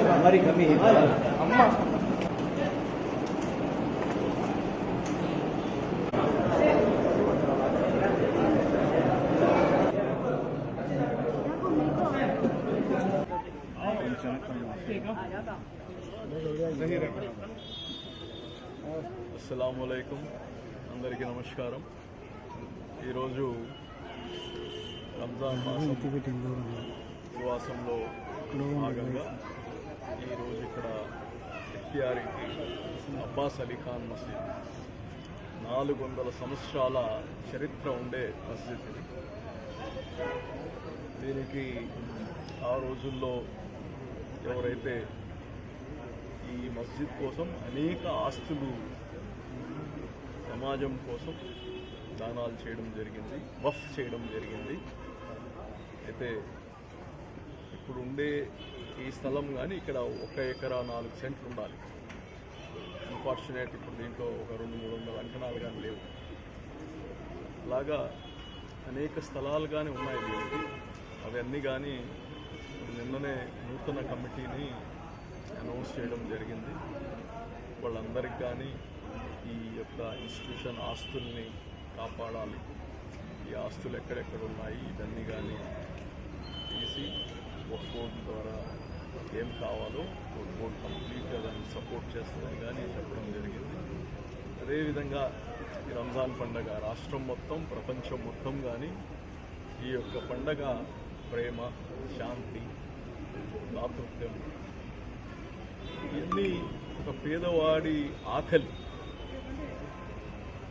हमारी कमी है अम्मा अस्सलाम वालेकुम अंदरिकी नमस्कारम రంజాన్ మాసం ఉపవాసంలో భాగంగా ఈరోజు ఇక్కడ ఎక్తియారికి అబ్బాస్ అలీ ఖాన్ మసీద్ 400 సంవత్సరాల చరిత్ర ఉండే మస్జిద్ ఇది. దీనికి ఆ రోజుల్లో ఎవరైతే ఈ మస్జిద్ కోసం అనేక ఆస్తులు సమాజం కోసం దానాలు చేయడం జరిగింది, వఫ్ చేయడం జరిగింది. అయితే ఇప్పుడు ఉండే ఈ స్థలం కానీ ఇక్కడ 1 ఎకరా 4 సెంట్లు ఉండాలి. అన్ఫార్చునేట్ ఇప్పుడు దీంట్లో ఒక 200-300 అంకణాలు కానీ లేవు. అలాగా అనేక స్థలాలు కానీ ఉన్నాయి దీనికి. అవన్నీ కానీ నిన్ననే నూతన కమిటీని అనౌన్స్ చేయడం జరిగింది. వాళ్ళందరికీ కానీ ఈ యొక్క ఇన్స్టిట్యూషన్ ఆస్తుల్ని కాపాడాలి, ఈ ఆస్తులు ఎక్కడెక్కడ ఉన్నాయి ఇవన్నీ కానీ తీసి ఒక బోర్డు ద్వారా ఏం కావాలో ఒక బోర్డు కంప్లీట్గా దాన్ని సపోర్ట్ చేస్తుందని కానీ చెప్పడం జరిగింది. అదేవిధంగా ఈ రంజాన్ పండగ రాష్ట్రం మొత్తం, ప్రపంచం మొత్తం కానీ ఈ యొక్క పండగ ప్రేమ, శాంతి, దాతృత్వం, ఇవన్నీ ఒక పేదవాడి ఆకలి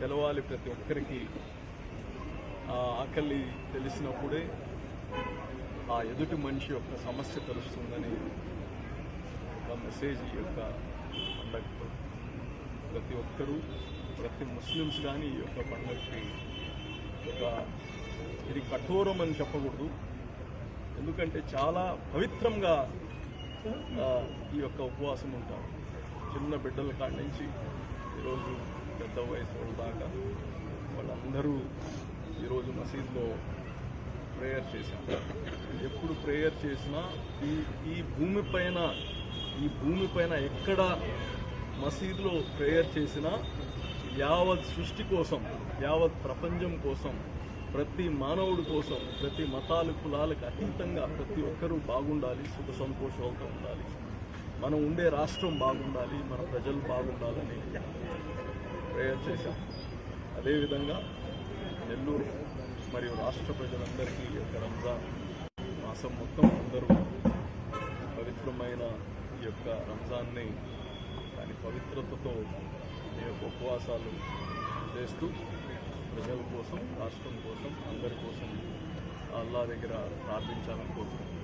తెలవాలి. ప్రతి ఒక్కరికి ఆ ఆకలి తెలిసినప్పుడే ఆ ఎదుటి మనిషి యొక్క సమస్య తెలుస్తుందని ఒక మెసేజ్ ఈ యొక్క పండగతో ప్రతి ఒక్కరూ, ప్రతి ముస్లిమ్స్ కానీ ఈ యొక్క పండగకి ఇది కఠోరం అని చెప్పకూడదు, ఎందుకంటే చాలా పవిత్రంగా ఈ యొక్క ఉపవాసం ఉంటారు. చిన్న బిడ్డల కాడి నుంచి ఈరోజు పెద్ద వయసు వాళ్ళ దాకా వాళ్ళందరూ ఈరోజు మసీదులో ప్రేయర్ చేశారు. ఎప్పుడు ప్రేయర్ చేసినా ఈ భూమిపైన ఎక్కడ మసీదులో ప్రేయర్ చేసినా యావత్ సృష్టి కోసం, యావత్ ప్రపంచం కోసం, ప్రతి మానవుడి కోసం, ప్రతి మతాలు కులాలకు అతీతంగా ప్రతి ఒక్కరూ బాగుండాలి, సుఖ సంతోషాలతో ఉండాలి, మనం ఉండే రాష్ట్రం బాగుండాలి, మన ప్రజలు బాగుండాలని ప్రేయర్ చేశాం. అదేవిధంగా నెల్లూరు మరియు రాష్ట్ర ప్రజలందరికీ ఈ యొక్క రంజాన్ మాసం మొత్తం అందరూ పవిత్రమైన ఈ యొక్క రంజాన్ని దాని పవిత్రతతో ఈ యొక్క ఉపవాసాలు చేస్తూ ప్రజల కోసం, రాష్ట్రం కోసం, అందరి కోసం అల్లా దగ్గర ప్రార్థించాలని కోరుకుంటున్నాను.